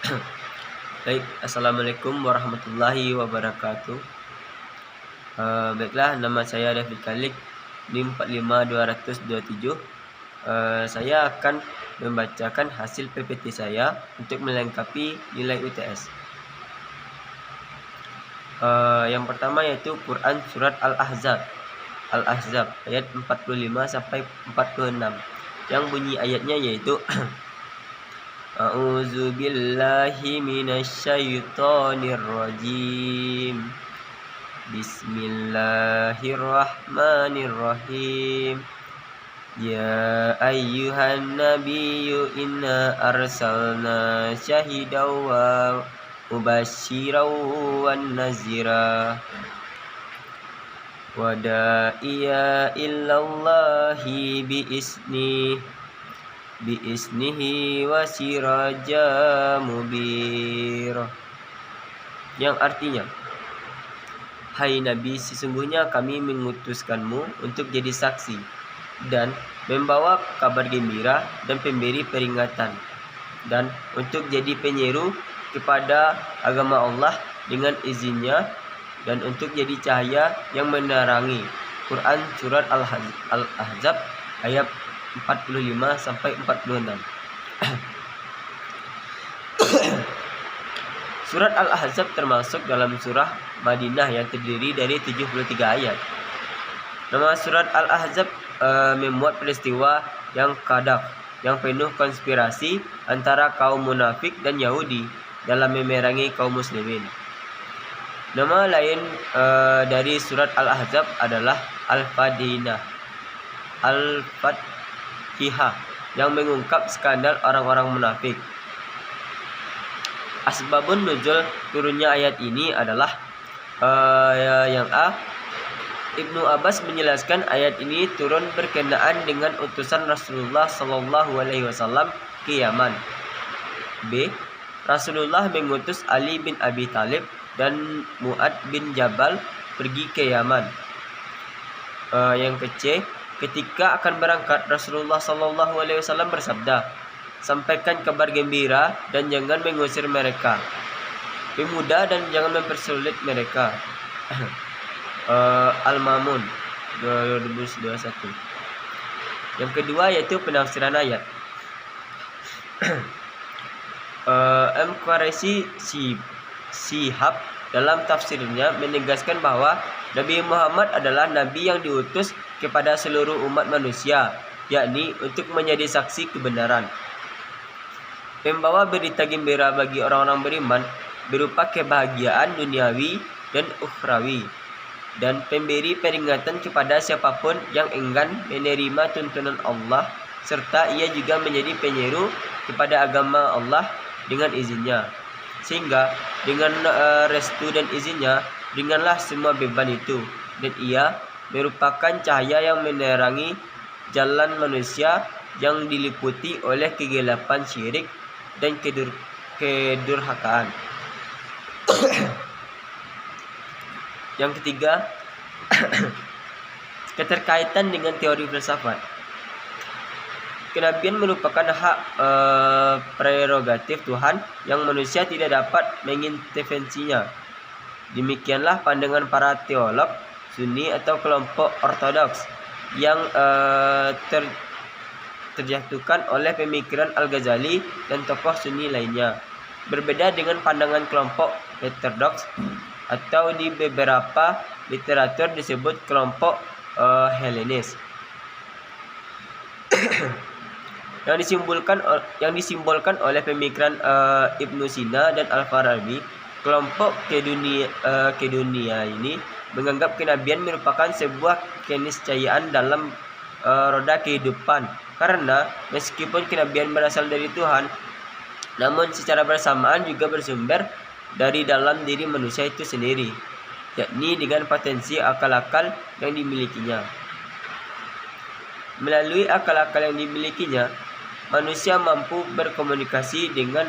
Baik, assalamualaikum warahmatullahi wabarakatuh. Baiklah, nama saya David Khalid, NIM 45227. Saya akan membacakan hasil PPT saya untuk melengkapi nilai UTS. Yang pertama yaitu Quran Surat Al-Ahzab ayat 45 sampai 46. Yang bunyi ayatnya yaitu A'udzu billahi minasyaitonir rajim. Bismillahirrahmanirrahim. Ya ayyuhan nabiyyu inna arsalna syahidaw wa mubasysyiran wan nazira wa da'iya illallahi biiznihi wa siraja mubir. Yang artinya, hai Nabi, sesungguhnya kami mengutuskanmu untuk jadi saksi dan membawa kabar gembira dan pemberi peringatan, dan untuk jadi penyeru kepada agama Allah dengan izinnya, dan untuk jadi cahaya yang menerangi. Quran Surat Al-Ahzab ayat 45 sampai 46. Surat Al-Ahzab termasuk dalam surah Madinah yang terdiri dari 73 ayat. Nama surat Al-Ahzab memuat peristiwa yang kadak, yang penuh konspirasi antara kaum munafik dan Yahudi dalam memerangi kaum muslimin. Nama lain dari surat Al-Ahzab adalah Al-Fatihah, yang mengungkap skandal orang-orang munafik. Asbabun nuzul turunnya ayat ini adalah yang A. Ibnu Abbas menjelaskan ayat ini turun berkenaan dengan utusan Rasulullah SAW ke Yaman. B. Rasulullah mengutus Ali bin Abi Thalib dan Mu'ad bin Jabal pergi ke Yaman. Yang C. Ketika akan berangkat, Rasulullah SAW bersabda, sampaikan kabar gembira dan jangan mengusir mereka, pemuda dan jangan mempersulit mereka. Al-Mamun 2021. Yang kedua yaitu penafsiran ayat. M. Quraisy Shihab dalam tafsirnya menegaskan bahwa Nabi Muhammad adalah Nabi yang diutus kepada seluruh umat manusia, yakni untuk menjadi saksi kebenaran, membawa berita gembira bagi orang-orang beriman berupa kebahagiaan duniawi dan ukhrawi, dan pemberi peringatan kepada siapapun yang enggan menerima tuntunan Allah, serta ia juga menjadi penyeru kepada agama Allah dengan izinnya, sehingga dengan restu dan izinnya ringanlah semua beban itu, dan ia merupakan cahaya yang menerangi jalan manusia yang diliputi oleh kegelapan syirik dan kedurhakaan. Yang ketiga, keterkaitan dengan teori filsafat. Kenabian merupakan hak prerogatif Tuhan yang manusia tidak dapat mengintervensinya. Demikianlah pandangan para teolog Sunni atau kelompok ortodoks yang terjatuhkan oleh pemikiran Al-Ghazali dan tokoh Sunni lainnya. Berbeda dengan pandangan kelompok heterodoks atau di beberapa literatur disebut kelompok Helenis yang disimbolkan oleh pemikiran Ibnu Sina dan Al-Farabi. Kelompok kedunia ini menganggap kenabian merupakan sebuah keniscayaan dalam roda kehidupan, karena meskipun kenabian berasal dari Tuhan, namun secara bersamaan juga bersumber dari dalam diri manusia itu sendiri, yakni dengan potensi akal-akal yang dimilikinya. Melalui akal-akal yang dimilikinya, manusia mampu berkomunikasi dengan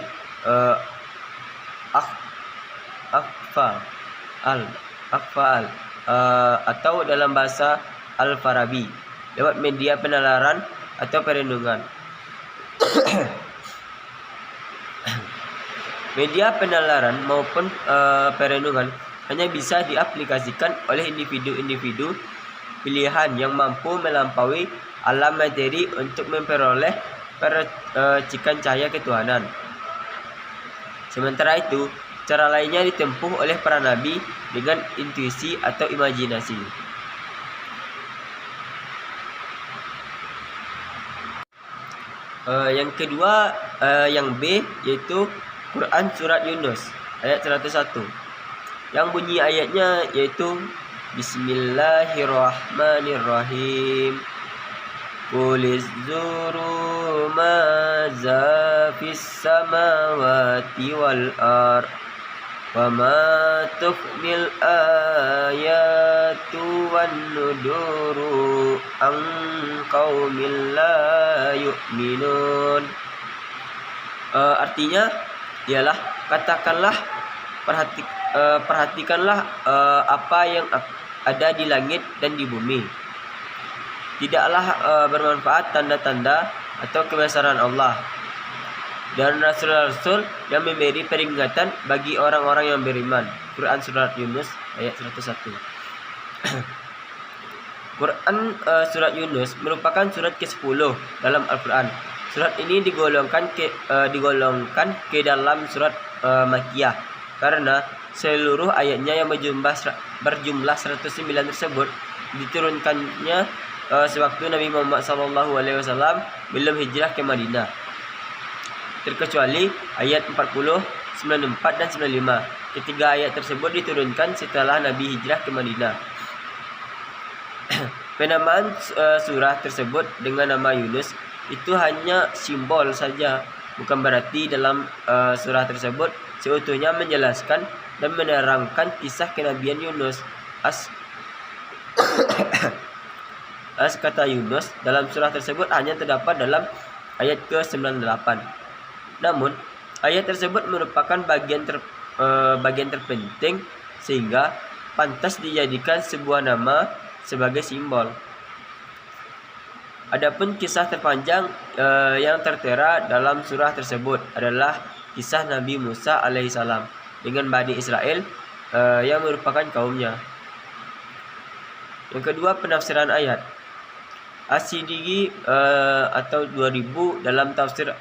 akfaal atau dalam bahasa Al-Farabi lewat media penalaran atau perenungan. Media penalaran maupun perenungan hanya bisa diaplikasikan oleh individu-individu pilihan yang mampu melampaui alam materi untuk memperoleh percikan cahaya ketuhanan. Sementara itu, cara lainnya ditempuh oleh para nabi dengan intuisi atau imajinasi. Yang kedua, yang B, yaitu Quran Surat Yunus ayat 101. Yang bunyi ayatnya yaitu Bismillahirrahmanirrahim. Quliz zuru maza fis samawati wal ard wa ma tuhnil ayatu wan nuduru an qaumil la yu'minun. Artinya ialah katakanlah, perhatikanlah apa yang ada di langit dan di bumi. Tidaklah bermanfaat tanda-tanda atau kebesaran Allah dan rasul-rasul yang memberi peringatan bagi orang-orang yang beriman. Quran Surat Yunus ayat 101. Quran Surat Yunus merupakan surat ke-10 dalam Al-Quran. Surat ini digolongkan ke dalam surat Makkiyah karena seluruh ayatnya yang berjumlah 109 tersebut diturunkannya sewaktu Nabi Muhammad SAW belum hijrah ke Madinah, terkecuali ayat 40, 94 dan 95. Ketiga ayat tersebut diturunkan setelah Nabi hijrah ke Madinah. Penamaan surah tersebut dengan nama Yunus itu hanya simbol saja, bukan berarti dalam surah tersebut seutuhnya menjelaskan dan menerangkan kisah kenabian Yunus. As kata Yunus dalam surah tersebut hanya terdapat dalam ayat ke-98. Namun, ayat tersebut merupakan bagian terpenting sehingga pantas dijadikan sebuah nama sebagai simbol. Adapun kisah terpanjang yang tertera dalam surah tersebut adalah kisah Nabi Musa alaihissalam dengan Bani Israel yang merupakan kaumnya. Yang kedua, penafsiran ayat. As-Siddiqi atau 2000 dalam tafsir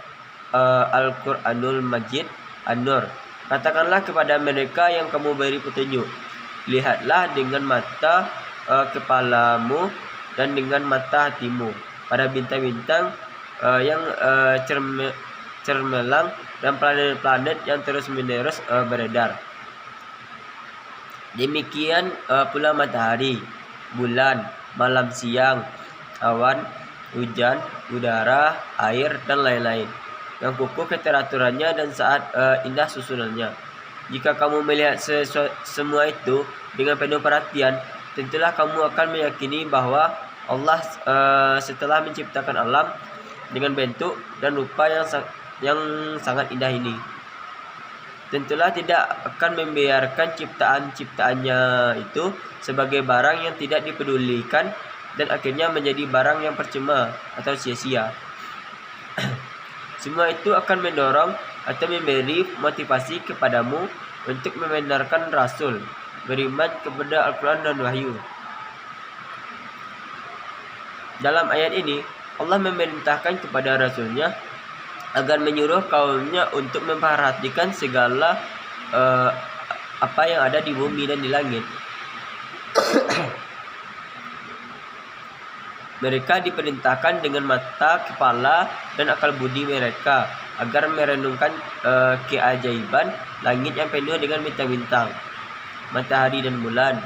Al-Quranul Majid An-Nur. Katakanlah kepada mereka yang kamu beri petunjuk, lihatlah dengan mata kepalamu dan dengan mata hatimu pada bintang-bintang yang cermelang dan planet-planet yang terus-menerus beredar. Demikian pula matahari, bulan, malam siang, awan, hujan, udara, air, dan lain-lain yang kukuh keteraturannya dan saat indah susunannya. Jika kamu melihat semua itu dengan penuh perhatian, tentulah kamu akan meyakini bahwa Allah setelah menciptakan alam dengan bentuk dan rupa yang sangat indah ini, tentulah tidak akan membiarkan ciptaan-ciptaannya itu sebagai barang yang tidak dipedulikan dan akhirnya menjadi barang yang percuma atau sia-sia. Semua itu akan mendorong atau memberi motivasi kepadamu untuk membenarkan Rasul, beriman kepada Al-Quran dan Wahyu. Dalam ayat ini, Allah memerintahkan kepada Rasulnya agar menyuruh kaumnya untuk memperhatikan segala apa yang ada di bumi dan di langit. Mereka diperintahkan dengan mata, kepala, dan akal budi mereka agar merenungkan keajaiban langit yang penuh dengan bintang-bintang, matahari dan bulan,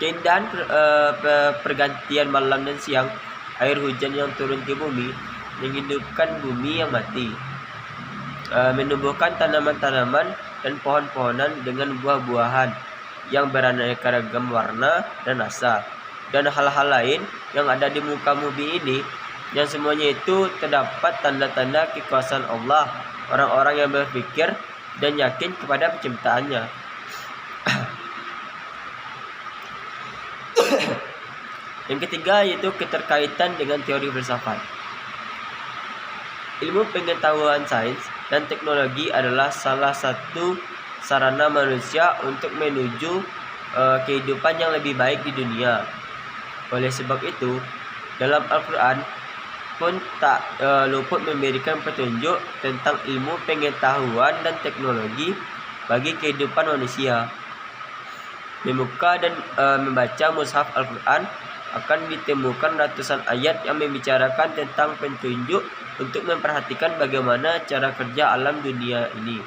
keindahan pergantian malam dan siang, air hujan yang turun ke bumi, menghidupkan bumi yang mati, menumbuhkan tanaman-tanaman dan pohon-pohonan dengan buah-buahan yang beraneka ragam warna dan rasa, dan hal-hal lain yang ada di muka bumi ini, yang semuanya itu terdapat tanda-tanda kekuasaan Allah, orang-orang yang berpikir dan yakin kepada penciptaannya. Yang ketiga yaitu keterkaitan dengan teori filsafat. Ilmu pengetahuan sains dan teknologi adalah salah satu sarana manusia untuk menuju kehidupan yang lebih baik di dunia. Oleh sebab itu, dalam Al-Quran pun tak luput memberikan petunjuk tentang ilmu pengetahuan dan teknologi bagi kehidupan manusia. Membuka dan membaca mushaf Al-Quran akan ditemukan ratusan ayat yang membicarakan tentang petunjuk untuk memperhatikan bagaimana cara kerja alam dunia ini.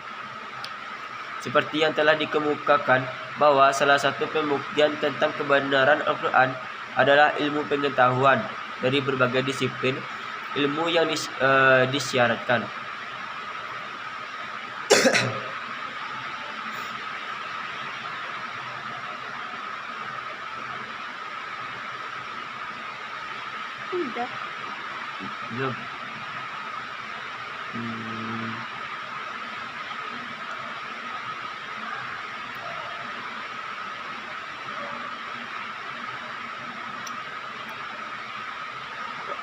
Seperti yang telah dikemukakan bahwa salah satu pembuktian tentang kebenaran Al-Quran adalah ilmu pengetahuan dari berbagai disiplin ilmu yang disyaratkan. Udah. Belum.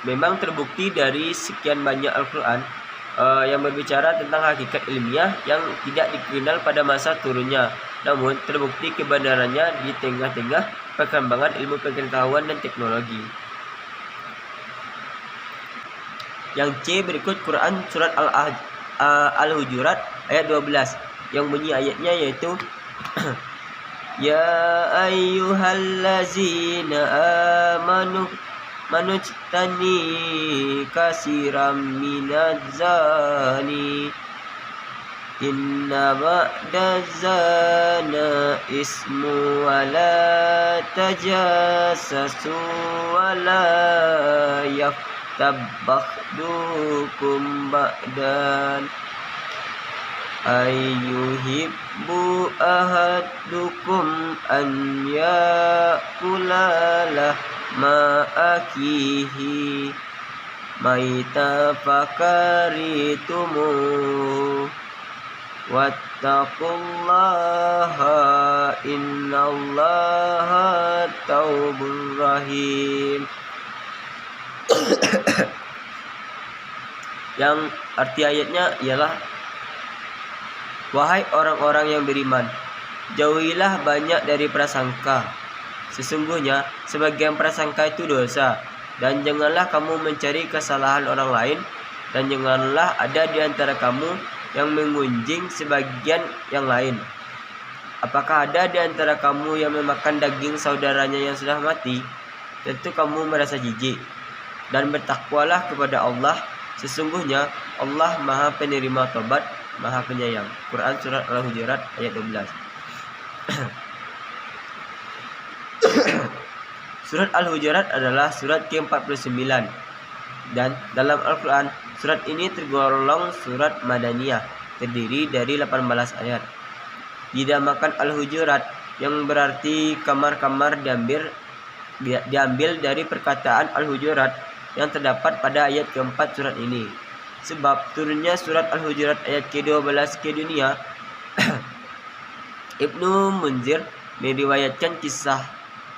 Memang terbukti dari sekian banyak Al-Quran yang berbicara tentang hakikat ilmiah yang tidak dikenal pada masa turunnya. Namun terbukti kebenarannya di tengah-tengah perkembangan ilmu pengetahuan dan teknologi. Yang C berikut Quran surat Al-Hujurat ayat 12 yang bunyi ayatnya yaitu Ya ayyuhallazina amanu manujtani kasiram minadzani inna ba'dazana ismu wa la tajassasu wa la yaftabbakhdukum ba'dan ayyuhibbu ahadukum an yakula ma'akihi maita fakaritumu wattaqullaha innallaha tawwabur rahim. Yang arti ayatnya ialah wahai orang-orang yang beriman, jauhilah banyak dari prasangka. Sesungguhnya sebagian prasangka itu dosa, dan janganlah kamu mencari kesalahan orang lain, dan janganlah ada di antara kamu yang mengunjing sebagian yang lain. Apakah ada di antara kamu yang memakan daging saudaranya yang sudah mati? Tentu kamu merasa jijik. Dan bertakwalah kepada Allah, sesungguhnya Allah Maha Penerima Tobat, Maha Penyayang. Quran surat Al-Hujurat ayat 12. Surat Al-Hujurat adalah surat ke-49 dan dalam Al-Quran surat ini tergolong surat Madaniyah, terdiri dari 18 ayat. Dinamakan Al-Hujurat yang berarti kamar-kamar diambil dari perkataan Al-Hujurat yang terdapat pada ayat keempat surat ini. Sebab turunnya surat Al-Hujurat ayat ke-12 ke dunia, Ibnu Munzir meriwayatkan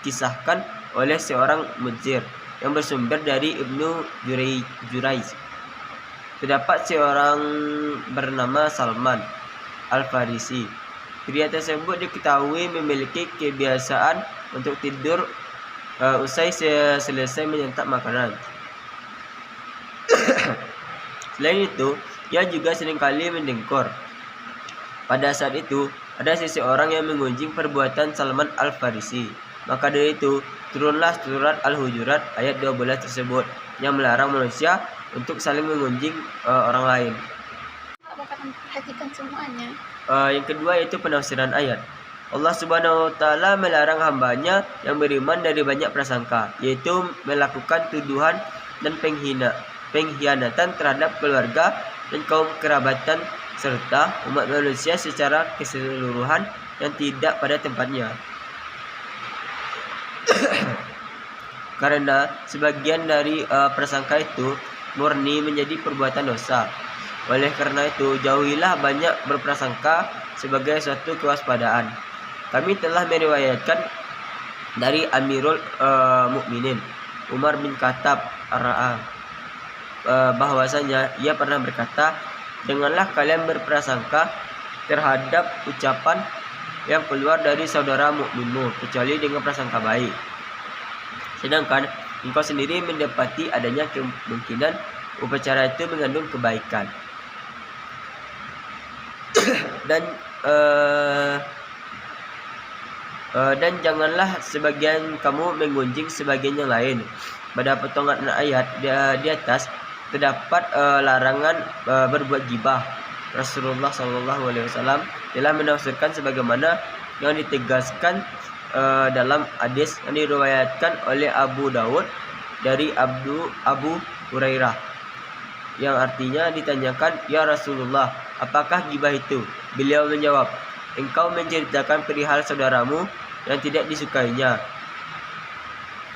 kisahkan oleh seorang Munzir yang bersumber dari Ibnu Jurayj. Terdapat seorang bernama Salman Al-Farisi. Pria tersebut diketahui memiliki kebiasaan untuk tidur usai selesai menyantap makanan. Selain itu, ia juga seringkali mendengkur. Pada saat itu, ada seseorang yang mengunjing perbuatan Salman Al-Farisi. Maka dari itu, turunlah surat Al-Hujurat ayat 12 tersebut yang melarang manusia untuk saling mengunjing orang lain. Perhatikan semuanya. Yang kedua yaitu penafsiran ayat. Allah Subhanahu wa taala melarang hambanya yang beriman dari banyak prasangka, yaitu melakukan tuduhan dan pengkhianatan terhadap keluarga dan kaum kerabatan serta umat manusia secara keseluruhan yang tidak pada tempatnya. Karena sebagian dari prasangka itu murni menjadi perbuatan dosa. Oleh karena itu, jauhilah banyak berprasangka sebagai suatu kewaspadaan. Kami telah meriwayatkan dari Amirul Mukminin Umar bin Khattab bahwasanya ia pernah berkata, Janganlah kalian berprasangka terhadap ucapan yang keluar dari saudara mukminmu kecuali dengan prasangka baik. Sedangkan engkau sendiri mendapati adanya kemungkinan upacara itu mengandung kebaikan. Dan janganlah sebagian kamu menggunjing sebagian yang lain. Pada potongan ayat di atas terdapat larangan berbuat gibah. Rasulullah SAW telah menafsirkan sebagaimana yang ditegaskan dalam hadis yang diriwayatkan oleh Abu Dawud dari Abu Hurairah, yang artinya ditanyakan, "Ya Rasulullah, apakah gibah itu?" Beliau menjawab, "Engkau menceritakan perihal saudaramu yang tidak disukainya."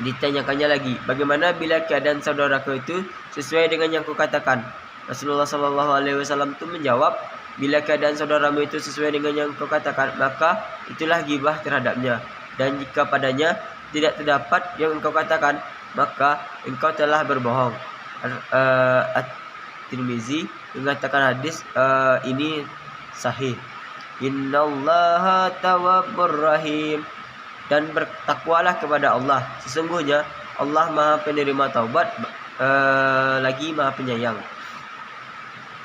Ditanyakannya lagi, "Bagaimana bila keadaan saudaraku itu sesuai dengan yang kukatakan?" Rasulullah SAW itu menjawab, "Bila keadaan saudaramu itu sesuai dengan yang kukatakan, maka itulah gibah terhadapnya. Dan jika padanya tidak terdapat yang engkau katakan, maka engkau telah berbohong." At-Tirmizi mengatakan hadis ini sahih. Innallaha tawwabur rahim. Dan bertakwalah kepada Allah, sesungguhnya Allah Maha Penerima taubat lagi Maha Penyayang.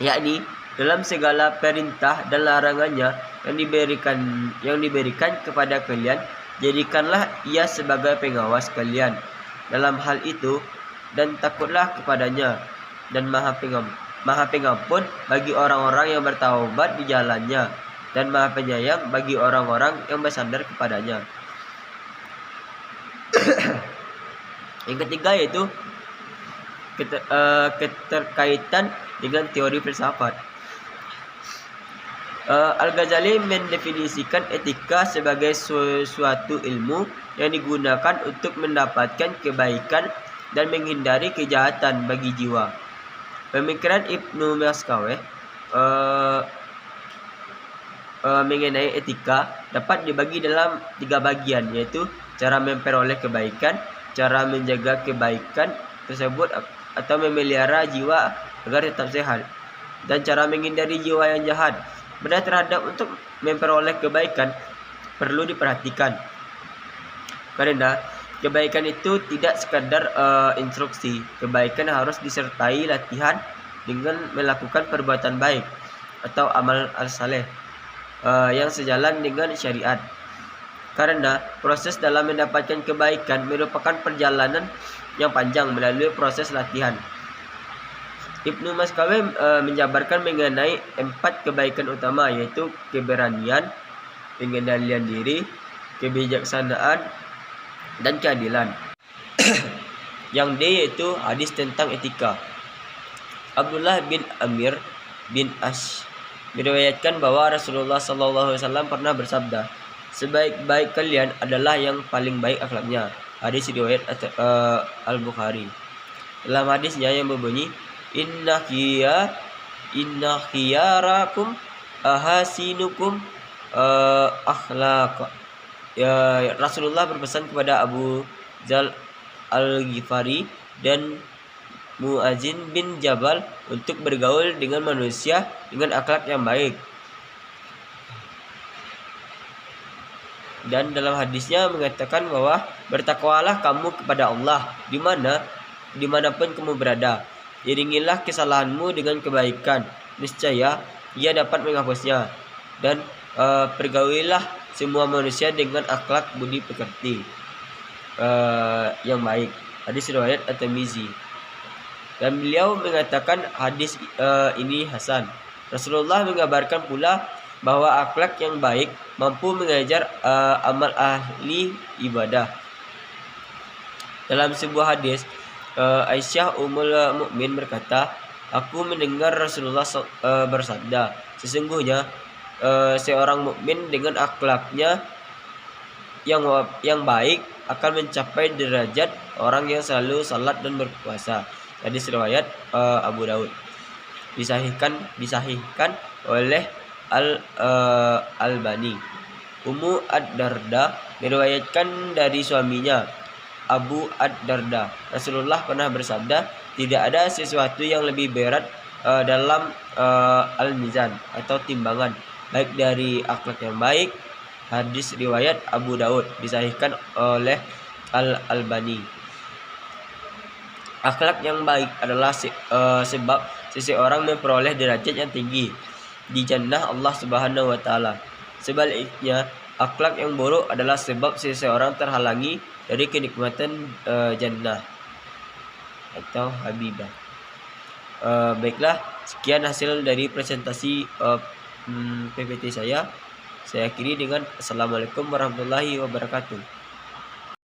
Yakni dalam segala perintah dan larangannya yang diberikan kepada kalian, jadikanlah ia sebagai pengawas kalian dalam hal itu, dan takutlah kepadanya, dan Maha Pengampun bagi orang-orang yang bertaubat di jalannya, dan Maha Penyayang bagi orang-orang yang bersandar kepadanya. Yang ketiga yaitu keterkaitan dengan teori filsafat. Al-Ghazali mendefinisikan etika sebagai suatu ilmu yang digunakan untuk mendapatkan kebaikan dan menghindari kejahatan bagi jiwa. Pemikiran Ibnu Maskaweh mengenai etika dapat dibagi dalam 3 bagian, yaitu cara memperoleh kebaikan, cara menjaga kebaikan tersebut atau memelihara jiwa agar tetap sehat, dan cara menghindari jiwa yang jahat. Benda terhadap untuk memperoleh kebaikan perlu diperhatikan, karena kebaikan itu tidak sekadar instruksi. Kebaikan harus disertai latihan dengan melakukan perbuatan baik atau amal al-saleh yang sejalan dengan syariat. Karena proses dalam mendapatkan kebaikan merupakan perjalanan yang panjang melalui proses latihan. Ibnu Maskaweh menjabarkan mengenai 4 kebaikan utama, yaitu keberanian, pengendalian diri, kebijaksanaan, dan keadilan. Yang D yaitu hadis tentang etika. Abdullah bin Amir bin Ash meriwayatkan bahwa Rasulullah SAW pernah bersabda, "Sebaik-baik kalian adalah yang paling baik akhlaknya." Hadis riwayat Al-Bukhari. Dalam hadisnya yang berbunyi, Inna khiyarakum ahasinukum akhlaq." Rasulullah berpesan kepada Abu Dzar Al-Ghifari dan Muazin bin Jabal untuk bergaul dengan manusia dengan akhlak yang baik. Dan dalam hadisnya mengatakan bahwa bertakwalah kamu kepada Allah dimanapun kamu berada. Iringilah kesalahanmu dengan kebaikan, niscaya Ia dapat menghapusnya. Dan pergaulilah semua manusia dengan akhlak budi pekerti yang baik. Hadis riwayat At-Tirmizi. Dan beliau mengatakan hadis ini hasan. Rasulullah mengabarkan pula bahwa akhlak yang baik mampu mengajar amal ahli ibadah. Dalam sebuah hadis, Aisyah Ummul Mukmin berkata, "Aku mendengar Rasulullah bersabda, sesungguhnya seorang mukmin dengan akhlaknya yang baik akan mencapai derajat orang yang selalu salat dan berpuasa." Hadis riwayat Abu Daud. Disahihkan oleh Al-Albani. Ummu Ad-Darda meriwayatkan dari suaminya Abu Ad-Darda, Rasulullah pernah bersabda, "Tidak ada sesuatu yang lebih berat dalam Al-Mizan atau timbangan, baik dari akhlak yang baik. Hadis riwayat Abu Daud, disahihkan oleh Al-Albani. Akhlak yang baik adalah sebab seseorang memperoleh derajat yang tinggi di jannah Allah Subhanahu wa taala. Sebaliknya, akhlak yang buruk adalah sebab seseorang terhalangi dari kenikmatan jannah atau habibah. Baiklah, sekian hasil dari presentasi PPT saya. Saya akhiri dengan Assalamualaikum warahmatullahi wabarakatuh.